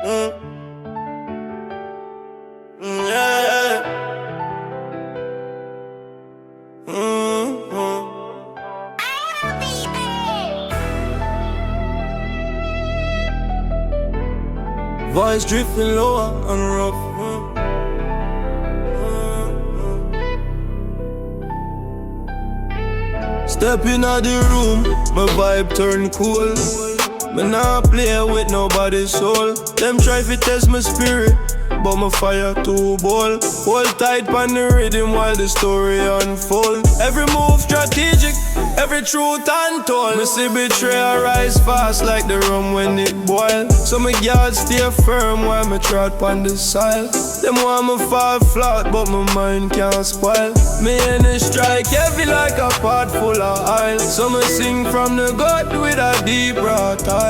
Mm. Yeah. Voice drifting lower and rough. Step in the room, my vibe turn cool. Me nah play with nobody's soul. Them try to test my spirit, but my fire too bold. Hold tight on the rhythm while the story unfold. Every move strategic, every truth untold. Me see betrayal rise fast like the rum when it boil. So my guards stay firm while me trot on the soil. Them want me fall flat, but my mind can't spoil. Me in a strike heavy like a pot full of oil. So me sing from the gut with a deep raw tile.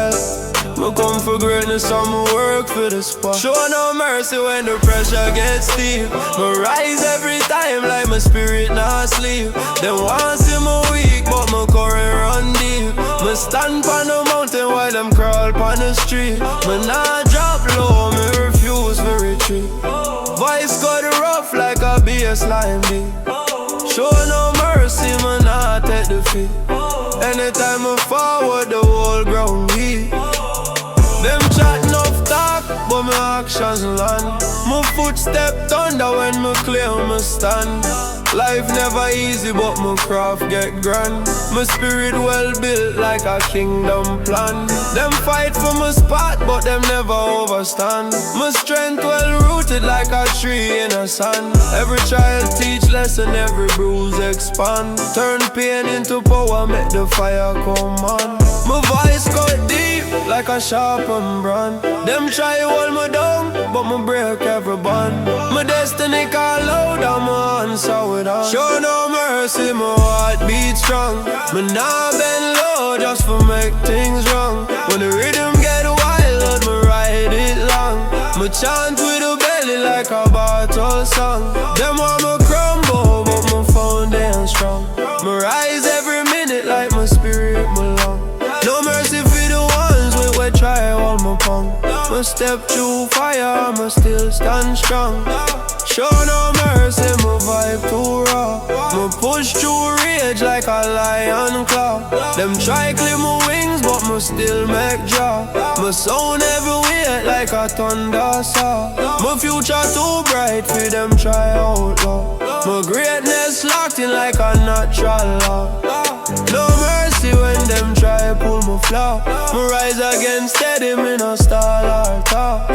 Me come for greatness, I'ma work for the spot. Show no mercy when the pressure gets steep. Me rise every time like my spirit not sleep. Them want see me weak, but my current run deep. Me stand on the mountain while them crawl on the street. Me nah drop low, me refuse to retreat. Voice cut rough like a bassline beat. Show no mercy, me nah take defeat. Anytime I forward, the whole ground weak. Them chat enough talk, but my actions land. My footstep thunder when me claim me stand. Life never easy, but my craft get grand. My spirit well built like a kingdom plan. Them fight for my spot, but them never overstand. My strength well rooted like a tree in the sun. Every child teach lesson, every bruise expand. Turn pain into power, make the fire come on. My voice cut deep like a sharpened brand. Them try hold me down, but me break every bond. My destiny call loud and my answer with on. Show no mercy, my heart beat strong. Me nah bend low just for make things wrong. When the rhythm get wild, me ride it long. Me chant with a belly like a battle song. Them want me crumble, but my foundation strong. Me rise every minute like my spirit belong. No mercy for the ones we try hold my pong. Me step through fire, me still stand strong. Show no mercy, my vibe too raw. Me push through rage like a lion claw. Them try clip my wings, but me still make jaw. Me sound everywhere like a thunder saw. My future too bright for them try outlaw. My greatness locked in like a natural law. No mercy when them try pull my flaw. Me rise again steady, me no stall or talk.